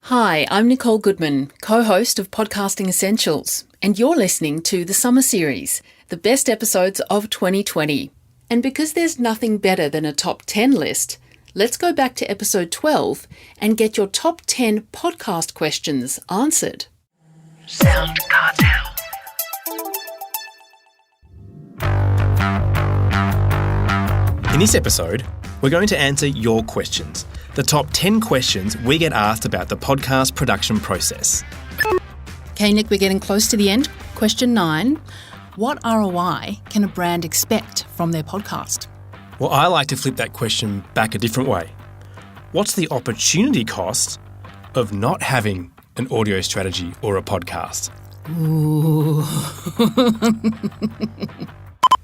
Hi, I'm Nicole Goodman, co-host of Podcasting Essentials, and you're listening to the Summer Series, the best episodes of 2020. And because there's nothing better than a top 10 list, let's go back to episode 12 and get your top 10 podcast questions answered. SoundCartel. In this episode, we're going to answer your questions. The top 10 questions we get asked about the podcast production process. Okay, Nick, we're getting close to the end. Question 9. What ROI can a brand expect from their podcast? Well, I like to flip that question back a different way. What's the opportunity cost of not having an audio strategy or a podcast? Ooh.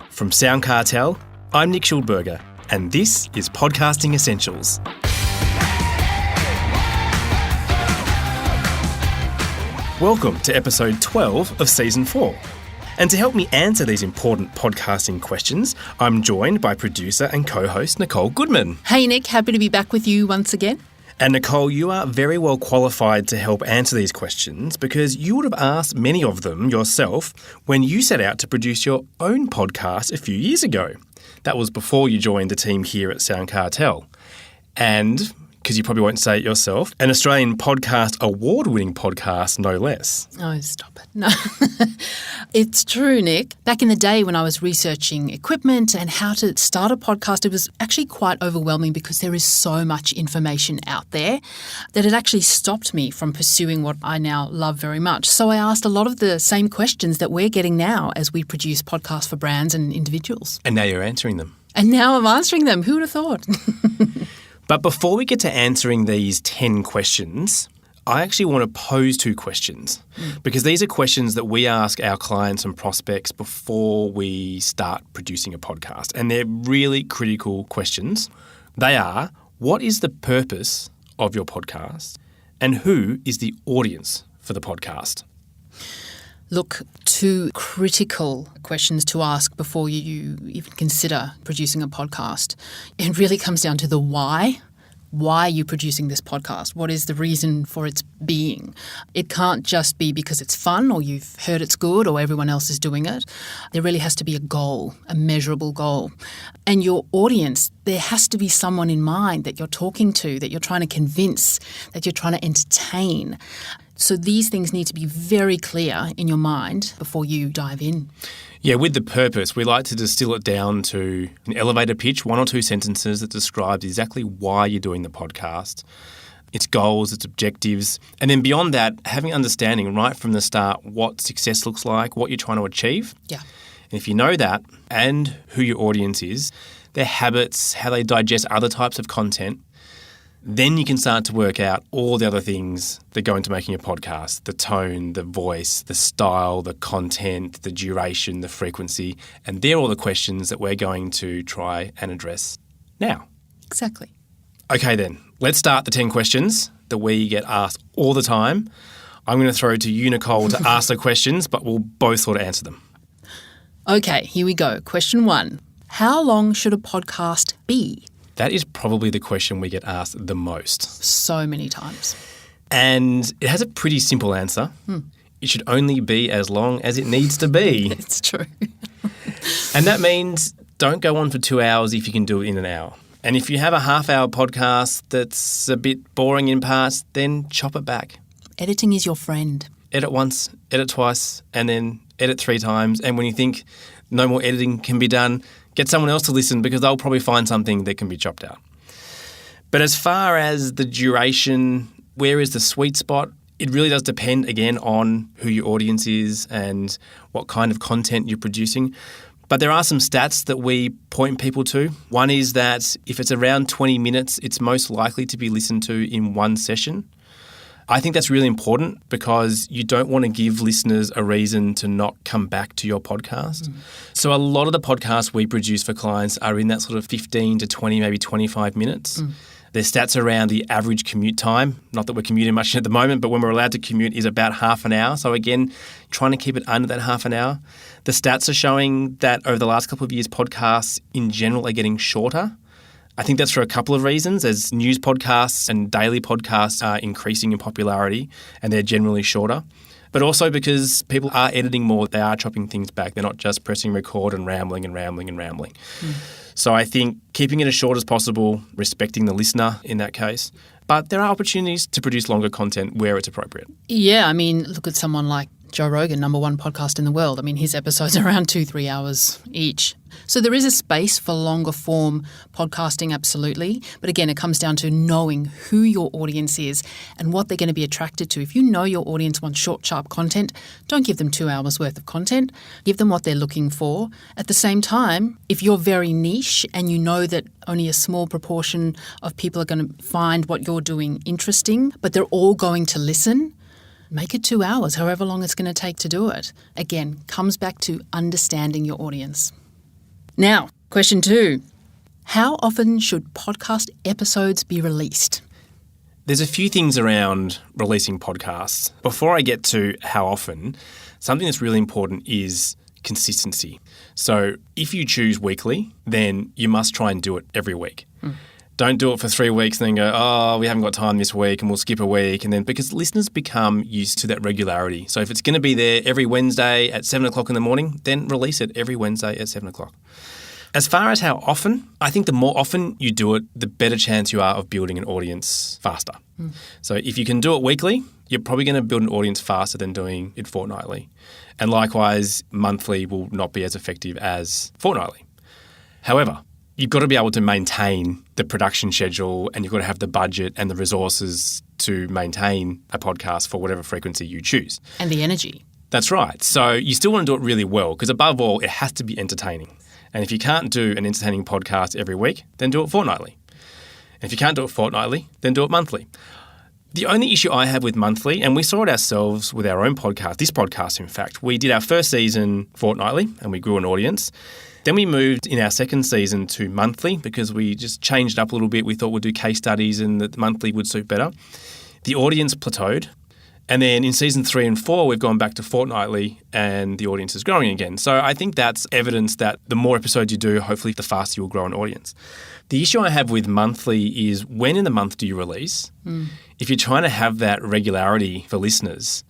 From SoundCartel, I'm Nick Schildberger, and this is Podcasting Essentials. Welcome to episode 12 of season 4. And to help me answer these important podcasting questions, I'm joined by producer and co-host Nicole Goodman. Hey Nick, happy to be back with you once again. And Nicole, you are very well qualified to help answer these questions because you would have asked many of them yourself when you set out to produce your own podcast a few years ago. That was before you joined the team here at SoundCartel. And, because you probably won't say it yourself, an Australian podcast award-winning podcast, no less. Oh, stop it. No. It's true, Nick. Back in the day when I was researching equipment and how to start a podcast, it was actually quite overwhelming because there is so much information out there that it actually stopped me from pursuing what I now love very much. So I asked a lot of the same questions that we're getting now as we produce podcasts for brands and individuals. And now you're answering them. And now I'm answering them. Who would have thought? But before we get to answering these 10 questions, I actually want to pose 2 questions because these are questions that we ask our clients and prospects before we start producing a podcast. And they're really critical questions. They are, what is the purpose of your podcast and who is the audience for the podcast? Look, 2 critical questions to ask before you even consider producing a podcast. It really comes down to the why. Why are you producing this podcast? What is the reason for its being? It can't just be because it's fun or you've heard it's good or everyone else is doing it. There really has to be a goal, a measurable goal. And your audience, there has to be someone in mind that you're talking to, that you're trying to convince, that you're trying to entertain. So these things need to be very clear in your mind before you dive in. Yeah, with the purpose, we like to distill it down to an elevator pitch, 1 or 2 sentences that describes exactly why you're doing the podcast, its goals, its objectives, and then beyond that, having understanding right from the start what success looks like, what you're trying to achieve. Yeah. And if you know that and who your audience is, their habits, how they digest other types of content, then you can start to work out all the other things that go into making a podcast, the tone, the voice, the style, the content, the duration, the frequency, and they're all the questions that we're going to try and address now. Exactly. Okay then, let's start the 10 questions that we get asked all the time. I'm going to throw to you, Nicole, to ask the questions, but we'll both sort of answer them. Okay, here we go. Question 1. How long should a podcast be? That is probably the question we get asked the most. So many times. And it has a pretty simple answer. It should only be as long as it needs to be. It's true. And that means don't go on for 2 hours if you can do it in an hour. And if you have a half-hour podcast that's a bit boring in parts, then chop it back. Editing is your friend. Edit once, edit twice, and then edit 3 times. And when you think no more editing can be done, get someone else to listen because they'll probably find something that can be chopped out. But as far as the duration, where is the sweet spot? It really does depend, again, on who your audience is and what kind of content you're producing. But there are some stats that we point people to. One is that if it's around 20 minutes, it's most likely to be listened to in one session. I think that's really important because you don't want to give listeners a reason to not come back to your podcast. So a lot of the podcasts we produce for clients are in that sort of 15 to 20, maybe 25 minutes. There's stats around the average commute time. Not that we're commuting much at the moment, but when we're allowed to commute is about half an hour. So again, trying to keep it under that half an hour. The stats are showing that over the last couple of years, podcasts in general are getting shorter. I think that's for a couple of reasons. As news podcasts and daily podcasts are increasing in popularity and they're generally shorter, but also because people are editing more, they are chopping things back. They're not just pressing record and rambling and rambling and rambling. So I think keeping it as short as possible, respecting the listener in that case. But there are opportunities to produce longer content where it's appropriate. Yeah, I mean, look at someone like Joe Rogan, #1 podcast in the world. I mean, his episodes are around 2-3 hours each. So there is a space for longer form podcasting, absolutely. But again, it comes down to knowing who your audience is and what they're going to be attracted to. If you know your audience wants short, sharp content, don't give them 2 hours worth of content. Give them what they're looking for. At the same time, if you're very niche and you know that only a small proportion of people are going to find what you're doing interesting, but they're all going to listen, make it 2 hours, however long it's going to take to do it. Again, comes back to understanding your audience. Now, question 2. How often should podcast episodes be released? There's a few things around releasing podcasts. Before I get to how often, something that's really important is consistency. So if you choose weekly, then you must try and do it every week. Don't do it for 3 weeks and then go, oh, we haven't got time this week and we'll skip a week. And then because listeners become used to that regularity. So if it's going to be there every Wednesday at 7 o'clock in the morning, then release it every Wednesday at 7 o'clock. As far as how often, I think the more often you do it, the better chance you are of building an audience faster. So if you can do it weekly, you're probably going to build an audience faster than doing it fortnightly. And likewise, monthly will not be as effective as fortnightly. However, you've got to be able to maintain the production schedule and you've got to have the budget and the resources to maintain a podcast for whatever frequency you choose. And the energy. That's right. So you still want to do it really well because above all, it has to be entertaining. And if you can't do an entertaining podcast every week, then do it fortnightly. And if you can't do it fortnightly, then do it monthly. The only issue I have with monthly, and we saw it ourselves with our own podcast, this podcast in fact, we did our first season fortnightly and we grew an audience. Then we moved in our second season to monthly because we just changed it up a little bit. We thought we'd do case studies and that monthly would suit better. The audience plateaued. And then in season 3 and 4, we've gone back to fortnightly and the audience is growing again. So I think that's evidence that the more episodes you do, hopefully the faster you'll grow an audience. The issue I have with monthly is when in the month do you release? If you're trying to have that regularity for listeners,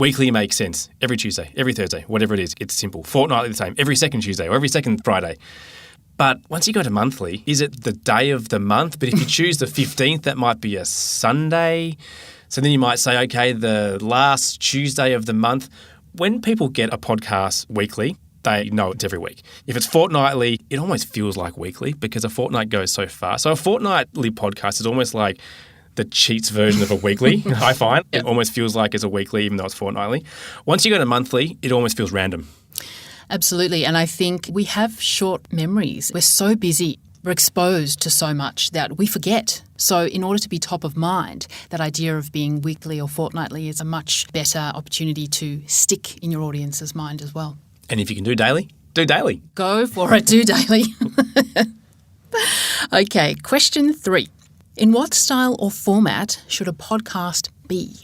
weekly makes sense. Every Tuesday, every Thursday, whatever it is, it's simple. Fortnightly the same, every second Tuesday or every second Friday. But once you go to monthly, is it the day of the month? But if you choose the 15th, that might be a Sunday. So then you might say, okay, the last Tuesday of the month. When people get a podcast weekly, they know it's every week. If it's fortnightly, it almost feels like weekly because a fortnight goes so fast. So a fortnightly podcast is almost like the cheats version of a weekly, I find. It almost feels like it's a weekly even though it's fortnightly. Once you go to monthly, it almost feels random. Absolutely. And I think we have short memories. We're so busy. We're exposed to so much that we forget. So in order to be top of mind, that idea of being weekly or fortnightly is a much better opportunity to stick in your audience's mind as well. And if you can do daily, do daily. Go for it, do daily. Okay, question 3. In what style or format should a podcast be?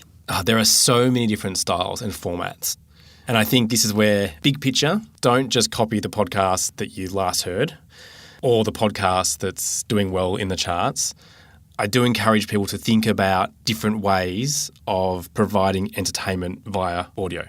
There are so many different styles and formats. And I think this is where, big picture, don't just copy the podcast that you last heard or the podcast that's doing well in the charts. I do encourage people to think about different ways of providing entertainment via audio.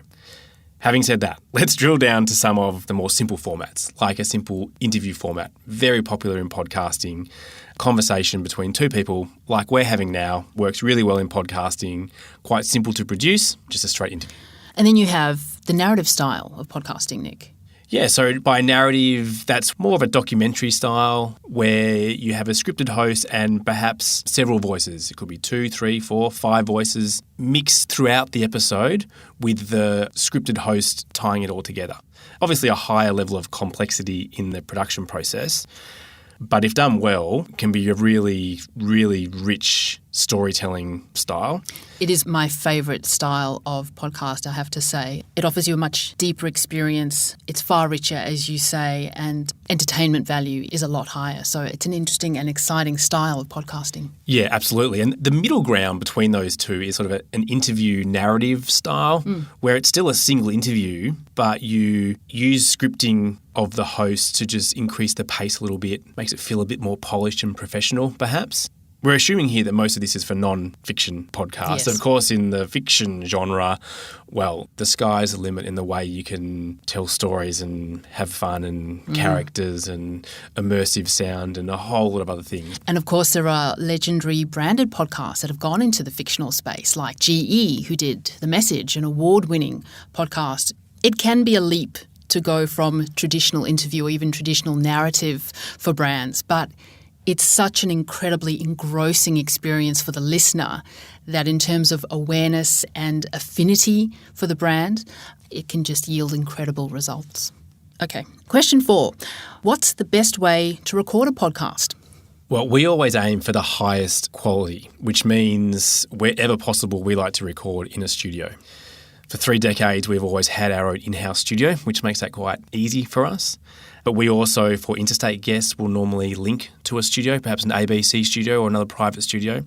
Having said that, let's drill down to some of the more simple formats, like a simple interview format, very popular in podcasting. Conversation between two people, like we're having now, works really well in podcasting, quite simple to produce, just a straight interview. And then you have the narrative style of podcasting, Nick. Yeah, so by narrative, that's more of a documentary style where you have a scripted host and perhaps several voices. It could be 2, 3, 4, 5 voices mixed throughout the episode with the scripted host tying it all together. Obviously a higher level of complexity in the production process, but if done well, can be a really, really rich storytelling style. It is my favourite style of podcast, I have to say. It offers you a much deeper experience. It's far richer, as you say, and entertainment value is a lot higher. So it's an interesting and exciting style of podcasting. Yeah, absolutely. And the middle ground between those two is sort of an interview narrative style where it's still a single interview, but you use scripting of the host to just increase the pace a little bit, makes it feel a bit more polished and professional, perhaps. We're assuming here that most of this is for non-fiction podcasts. Yes. Of course, in the fiction genre, well, the sky's the limit in the way you can tell stories and have fun and characters and immersive sound and a whole lot of other things. And of course, there are legendary branded podcasts that have gone into the fictional space, like GE, who did The Message, an award-winning podcast. It can be a leap to go from traditional interview or even traditional narrative for brands, but it's such an incredibly engrossing experience for the listener that in terms of awareness and affinity for the brand, it can just yield incredible results. Okay, question 4. What's the best way to record a podcast? Well, we always aim for the highest quality, which means wherever possible, we like to record in a studio. For 3 decades, we've always had our own in-house studio, which makes that quite easy for us. But we also, for interstate guests, will normally link to a studio, perhaps an ABC studio or another private studio,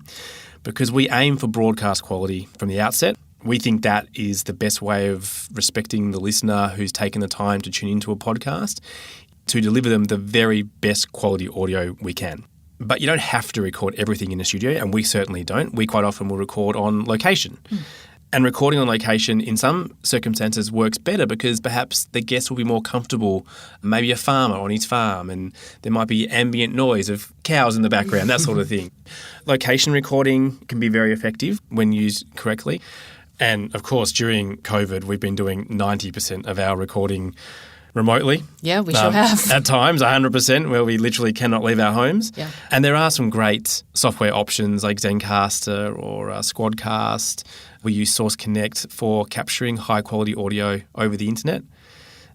because we aim for broadcast quality from the outset. We think that is the best way of respecting the listener who's taken the time to tune into a podcast, to deliver them the very best quality audio we can. But you don't have to record everything in a studio, and we certainly don't. We quite often will record on location. And recording on location in some circumstances works better because perhaps the guest will be more comfortable, maybe a farmer on his farm, and there might be ambient noise of cows in the background, that sort of thing. Location recording can be very effective when used correctly. And of course, during COVID, we've been doing 90% of our recording remotely. Yeah, we sure have. At times, 100%, where we literally cannot leave our homes. Yeah. And there are some great software options like Zencaster or Squadcast. We use Source Connect for capturing high-quality audio over the internet.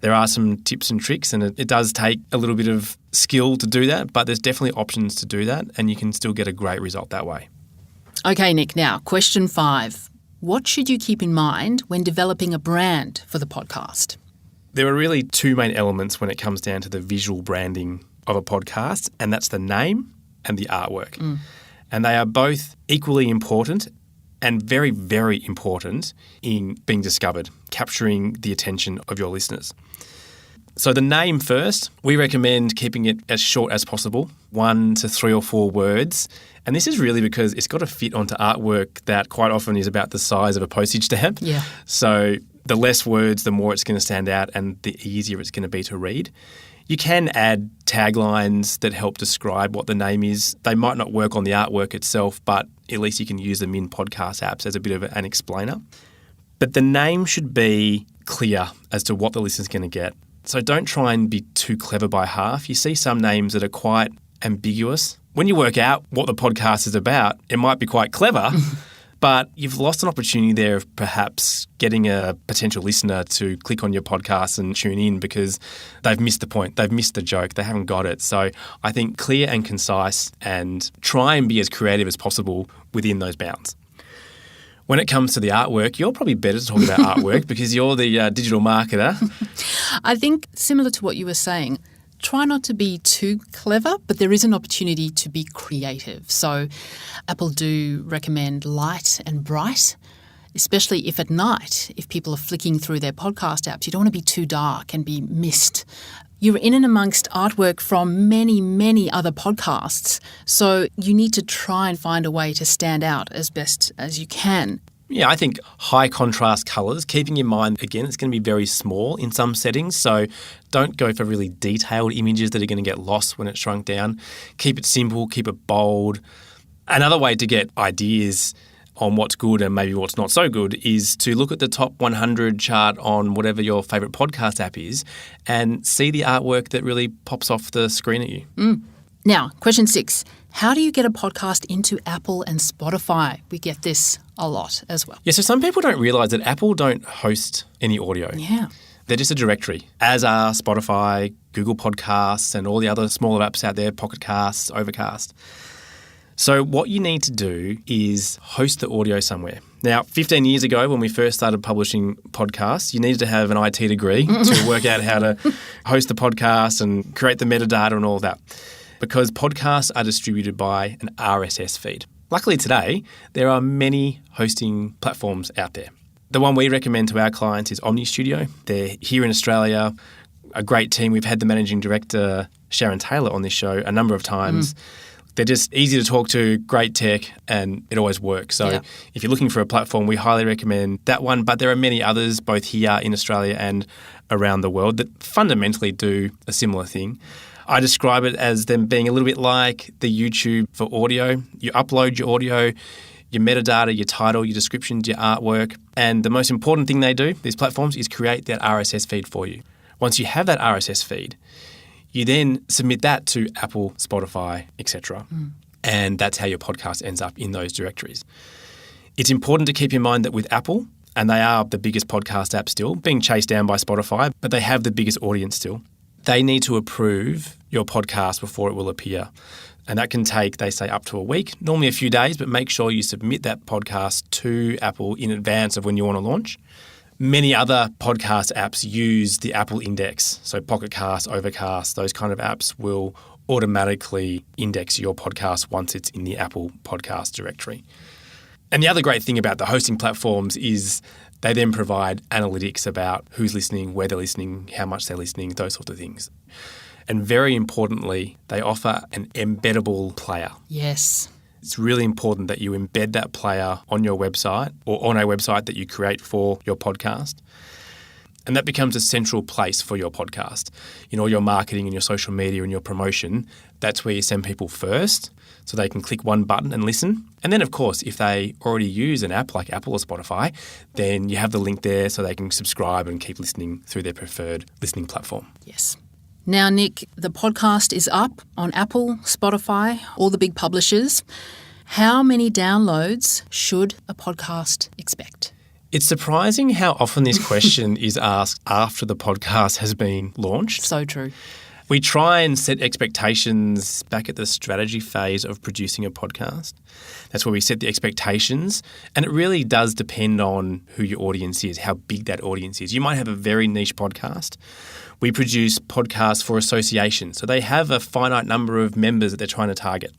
There are some tips and tricks, and it does take a little bit of skill to do that, but there's definitely options to do that, and you can still get a great result that way. Okay, Nick, now, question 5. What should you keep in mind when developing a brand for the podcast? There are really 2 main elements when it comes down to the visual branding of a podcast, and that's the name and the artwork. And they are both equally important and very, very important in being discovered, capturing the attention of your listeners. So the name first, we recommend keeping it as short as possible, 1 to 3 or 4 words. And this is really because it's got to fit onto artwork that quite often is about the size of a postage stamp. Yeah. So the less words, the more it's going to stand out and the easier it's going to be to read. You can add taglines that help describe what the name is. They might not work on the artwork itself, but at least you can use them in podcast apps as a bit of an explainer. But the name should be clear as to what the listener's going to get. So don't try and be too clever by half. You see some names that are quite ambiguous. When you work out what the podcast is about, it might be quite clever, but you've lost an opportunity there of perhaps getting a potential listener to click on your podcast and tune in because they've missed the point, they've missed the joke, they haven't got it. So I think clear and concise, and try and be as creative as possible within those bounds. When it comes to the artwork, you're probably better to talk about artwork because you're the digital marketer. I think similar to what you were saying, try not to be too clever, but there is an opportunity to be creative. So Apple do recommend light and bright, especially if at night, if people are flicking through their podcast apps, you don't want to be too dark and be missed. You're in and amongst artwork from many, many other podcasts, so you need to try and find a way to stand out as best as you can. Yeah, I think high contrast colours, keeping in mind, again, it's going to be very small in some settings, so don't go for really detailed images that are going to get lost when it's shrunk down. Keep it simple, keep it bold. Another way to get ideas on what's good and maybe what's not so good is to look at the top 100 chart on whatever your favourite podcast app is and see the artwork that really pops off the screen at you. Now, question 6. How do you get a podcast into Apple and Spotify? We get this a lot as well. Yeah, so some people don't realise that Apple don't host any audio. Yeah. They're just a directory, as are Spotify, Google Podcasts, and all the other smaller apps out there, Pocket Casts, Overcast. So what you need to do is host the audio somewhere. Now, 15 years ago when we first started publishing podcasts, you needed to have an IT degree to work out how to host the podcast and create the metadata and all that, because podcasts are distributed by an RSS feed. Luckily today, there are many hosting platforms out there. The one we recommend to our clients is Omni Studio. They're here in Australia, a great team. We've had the managing director, Sharon Taylor, on this show a number of times. They're just easy to talk to, great tech, and it always works. So if you're looking for a platform, we highly recommend that one. But there are many others, both here in Australia and around the world, that fundamentally do a similar thing. I describe it as them being a little bit like the YouTube for audio. You upload your audio, your metadata, your title, your descriptions, your artwork. And the most important thing they do, these platforms, is create that RSS feed for you. Once you have that RSS feed, you then submit that to Apple, Spotify, etc. And that's how your podcast ends up in those directories. It's important to keep in mind that with Apple, and they are the biggest podcast app still, being chased down by Spotify, but they have the biggest audience still. They need to approve your podcast before it will appear. And that can take, they say, up to a week, normally a few days, but make sure you submit that podcast to Apple in advance of when you want to launch. Many other podcast apps use the Apple index. So Pocket Cast, Overcast, those kind of apps will automatically index your podcast once it's in the Apple podcast directory. And the other great thing about the hosting platforms is they then provide analytics about who's listening, where they're listening, how much they're listening, those sorts of things. And very importantly, they offer an embeddable player. Yes. It's really important that you embed that player on your website or on a website that you create for your podcast. And that becomes a central place for your podcast. In all your marketing and your social media and your promotion, that's where you send people first so they can click one button and listen. And then, of course, if they already use an app like Apple or Spotify, then you have the link there so they can subscribe and keep listening through their preferred listening platform. Yes. Now, Nick, the podcast is up on Apple, Spotify, all the big publishers. How many downloads should a podcast expect? It's surprising how often this question is asked after the podcast has been launched. So true. We try and set expectations back at the strategy phase of producing a podcast. That's where we set the expectations, and it really does depend on who your audience is, how big that audience is. You might have a very niche podcast. We produce podcasts for associations, so they have a finite number of members that they're trying to target.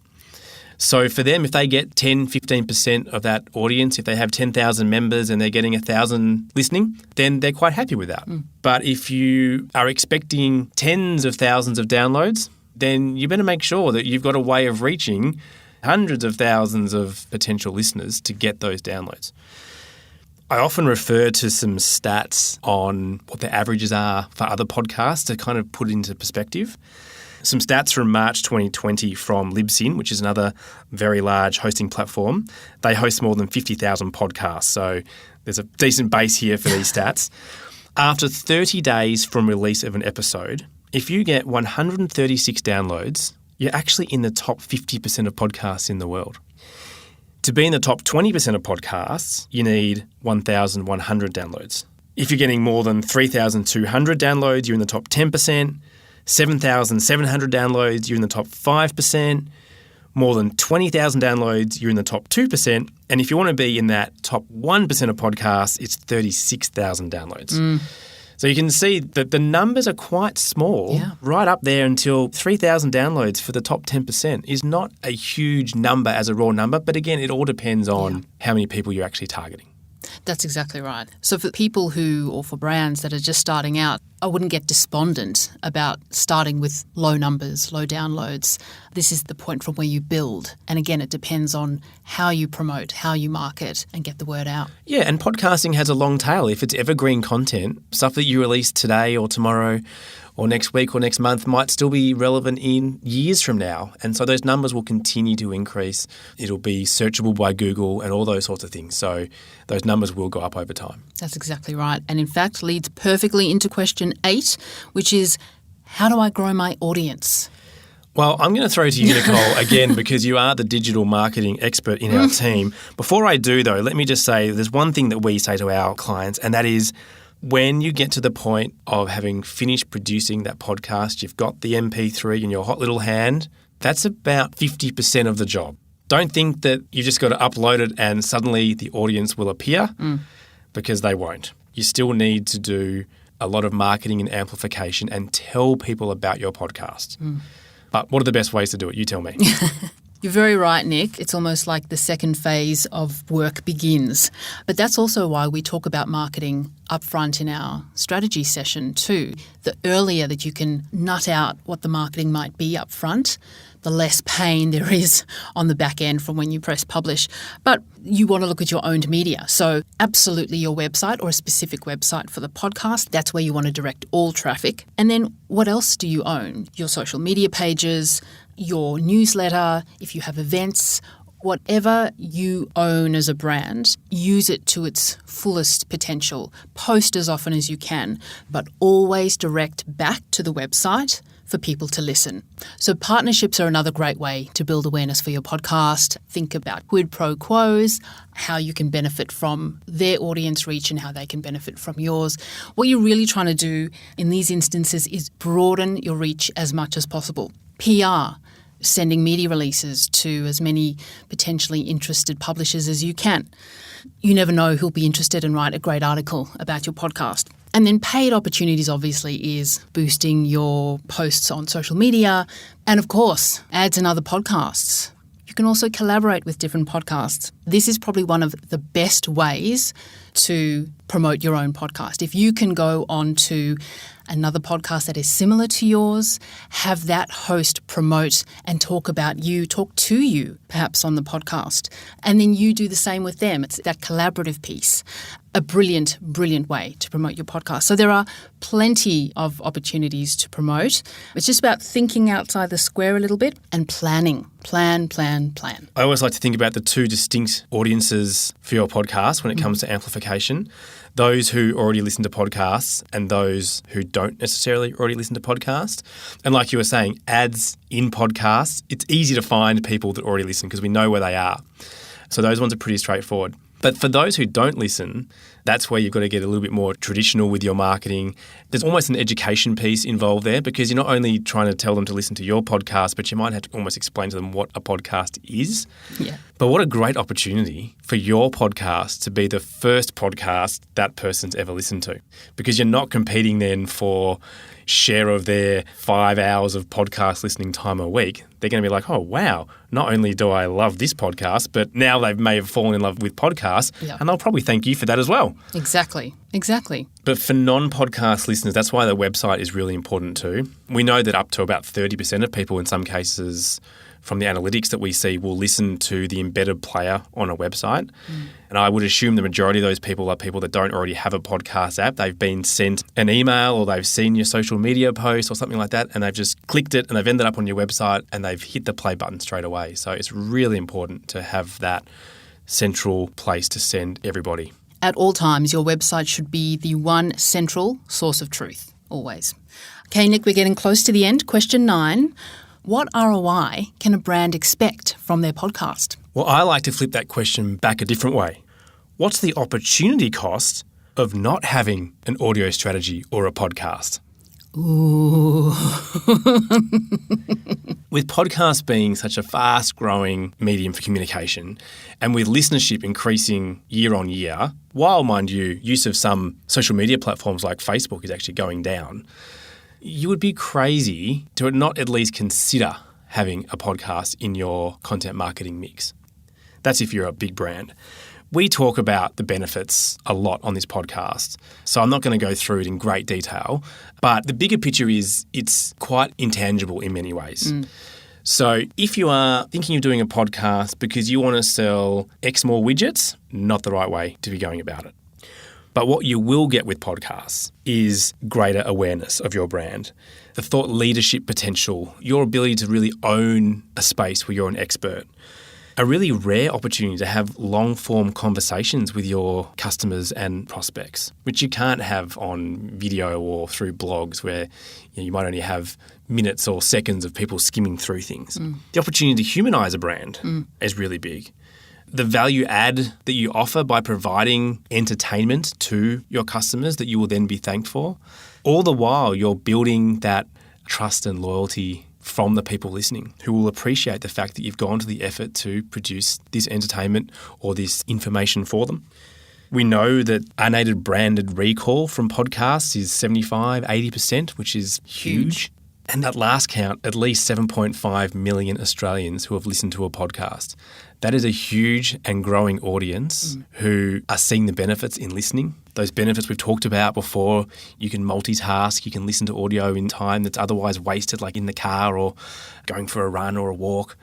So for them, if they get 10, 15% of that audience, if they have 10,000 members and they're getting 1,000 listening, then they're quite happy with that. But if you are expecting tens of thousands of downloads, then you better make sure that you've got a way of reaching hundreds of thousands of potential listeners to get those downloads. I often refer to some stats on what the averages are for other podcasts to kind of put it into perspective. Some stats from March 2020 from Libsyn, which is another very large hosting platform. They host more than 50,000 podcasts, so there's a decent base here for these stats. After 30 days from release of an episode, if you get 136 downloads, you're actually in the top 50% of podcasts in the world. To be in the top 20% of podcasts, you need 1,100 downloads. If you're getting more than 3,200 downloads, you're in the top 10%. 7,700 downloads, you're in the top 5%. More than 20,000 downloads, you're in the top 2%. And if you want to be in that top 1% of podcasts, it's 36,000 downloads. So you can see that the numbers are quite small, right up there until 3,000 downloads for the top 10% is not a huge number as a raw number. But again, it all depends on how many people you're actually targeting. That's exactly right. So for people or for brands that are just starting out, I wouldn't get despondent about starting with low numbers, low downloads. This is the point from where you build. And again, it depends on how you promote, how you market and get the word out. Yeah, and podcasting has a long tail. If it's evergreen content, stuff that you release today or tomorrow or next week or next month might still be relevant in years from now. And so those numbers will continue to increase. It'll be searchable by Google and all those sorts of things. So those numbers will go up over time. That's exactly right. And in fact, leads perfectly into question 8, which is, how do I grow my audience? Well, I'm going to throw to you, Nicole, again, because you are the digital marketing expert in our team. Before I do, though, let me just say there's one thing that we say to our clients, and that is, when you get to the point of having finished producing that podcast, you've got the MP3 in your hot little hand, that's about 50% of the job. Don't think that you've just got to upload it and suddenly the audience will appear, because they won't. You still need to do a lot of marketing and amplification and tell people about your podcast. But what are the best ways to do it? You tell me. You're very right, Nick. It's almost like the second phase of work begins. But that's also why we talk about marketing upfront in our strategy session too. The earlier that you can nut out what the marketing might be upfront, the less pain there is on the back end from when you press publish. But you want to look at your owned media. So absolutely your website or a specific website for the podcast. That's where you want to direct all traffic. And then what else do you own? Your social media pages, your newsletter, if you have events, whatever you own as a brand, use it to its fullest potential. Post as often as you can, but always direct back to the website for people to listen. So partnerships are another great way to build awareness for your podcast. Think about quid pro quos, how you can benefit from their audience reach and how they can benefit from yours. What you're really trying to do in these instances is broaden your reach as much as possible. PR, sending media releases to as many potentially interested publishers as you can. You never know who'll be interested and write a great article about your podcast. And then paid opportunities obviously is boosting your posts on social media and, of course, ads and other podcasts. You can also collaborate with different podcasts. This is probably one of the best ways to promote your own podcast. If you can go on to another podcast that is similar to yours, have that host promote and talk to you, perhaps on the podcast, and then you do the same with them. It's that collaborative piece. A brilliant, brilliant way to promote your podcast. So there are plenty of opportunities to promote. It's just about thinking outside the square a little bit and planning. Plan. I always like to think about the two distinct audiences for your podcast when it comes to amplification. Those who already listen to podcasts and those who don't necessarily already listen to podcasts. And like you were saying, ads in podcasts, it's easy to find people that already listen because we know where they are. So those ones are pretty straightforward. But for those who don't listen, that's where you've got to get a little bit more traditional with your marketing. There's almost an education piece involved there because you're not only trying to tell them to listen to your podcast, but you might have to almost explain to them what a podcast is. Yeah. But what a great opportunity for your podcast to be the first podcast that person's ever listened to, because you're not competing then for share of their 5 hours of podcast listening time a week. They're going to be like, oh, wow, not only do I love this podcast, but now they may have fallen in love with podcasts, and they'll probably thank you for that as well. Exactly. But for non-podcast listeners, that's why the website is really important too. We know that up to about 30% of people in some cases from the analytics that we see will listen to the embedded player on a website. And I would assume the majority of those people are people that don't already have a podcast app. They've been sent an email or they've seen your social media post or something like that and they've just clicked it and they've ended up on your website and they've hit the play button straight away. So it's really important to have that central place to send everybody. At all times, your website should be the one central source of truth, always. Okay, Nick, we're getting close to the end. Question 9. What ROI can a brand expect from their podcast? Well, I like to flip that question back a different way. What's the opportunity cost of not having an audio strategy or a podcast? Ooh. With podcasts being such a fast-growing medium for communication and with listenership increasing year on year, while, mind you, use of some social media platforms like Facebook is actually going down, you would be crazy to not at least consider having a podcast in your content marketing mix. That's if you're a big brand. We talk about the benefits a lot on this podcast, so I'm not going to go through it in great detail, but the bigger picture is it's quite intangible in many ways. So if you are thinking of doing a podcast because you want to sell X more widgets, not the right way to be going about it. But what you will get with podcasts is greater awareness of your brand, the thought leadership potential, your ability to really own a space where you're an expert, a really rare opportunity to have long-form conversations with your customers and prospects, which you can't have on video or through blogs where you might only have minutes or seconds of people skimming through things. The opportunity to humanise a brand is really big. The value add that you offer by providing entertainment to your customers that you will then be thanked for, all the while you're building that trust and loyalty from the people listening, who will appreciate the fact that you've gone to the effort to produce this entertainment or this information for them. We know that unaided branded recall from podcasts is 75, 80%, which is huge. And that last count, at least 7.5 million Australians who have listened to a podcast. That is a huge and growing audience who are seeing the benefits in listening. Those benefits we've talked about before. You can multitask, you can listen to audio in time that's otherwise wasted, like in the car or going for a run or a walk.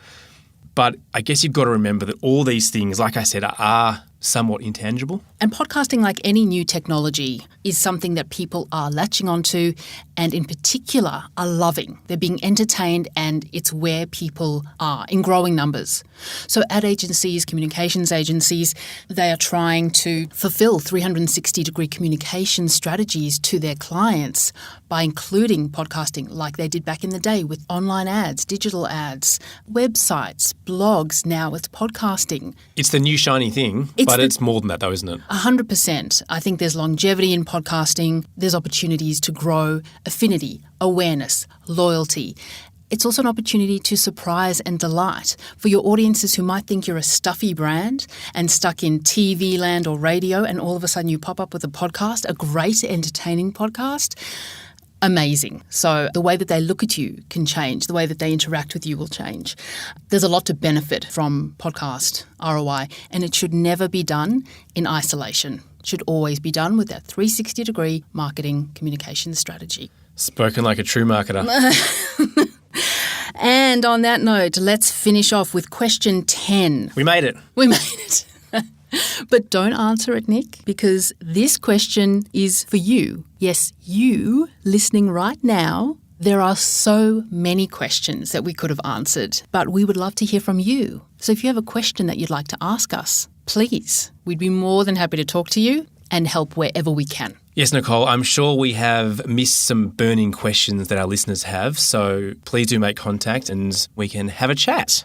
But I guess you've got to remember that all these things, like I said, are somewhat intangible. And podcasting, like any new technology, is something that people are latching onto and in particular are loving. They're being entertained and it's where people are in growing numbers. So ad agencies, communications agencies, they are trying to fulfill 360-degree communication strategies to their clients by including podcasting like they did back in the day with online ads, digital ads, websites, blogs. Now it's podcasting. It's the new shiny thing, but it's more than that though, isn't it? 100%. I think there's longevity in podcasting. There's opportunities to grow affinity, awareness, loyalty. It's also an opportunity to surprise and delight for your audiences who might think you're a stuffy brand and stuck in TV land or radio, and all of a sudden you pop up with a podcast, a great entertaining podcast. Amazing. So the way that they look at you can change. The way that they interact with you will change. There's a lot to benefit from podcast ROI, and it should never be done in isolation. It should always be done with that 360-degree marketing communication strategy. Spoken like a true marketer. And on that note, let's finish off with question 10. We made it. We made it. But don't answer it, Nick, because this question is for you. Yes, you listening right now. There are so many questions that we could have answered, but we would love to hear from you. So if you have a question that you'd like to ask us, please, we'd be more than happy to talk to you and help wherever we can. Yes, Nicole, I'm sure we have missed some burning questions that our listeners have, so please do make contact and we can have a chat.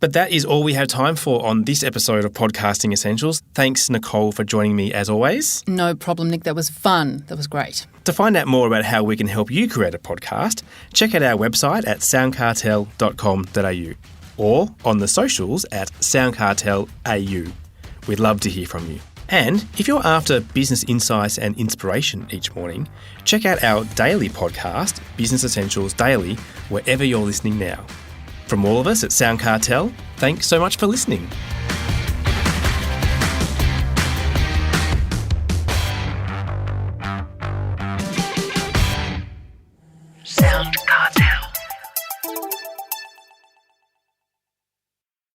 But that is all we have time for on this episode of Podcasting Essentials. Thanks, Nicole, for joining me as always. No problem, Nick. That was fun. That was great. To find out more about how we can help you create a podcast, check out our website at soundcartel.com.au or on the socials at SoundCartelAU. We'd love to hear from you. And if you're after business insights and inspiration each morning, check out our daily podcast, Business Essentials Daily, wherever you're listening now. From all of us at SoundCartel, thanks so much for listening.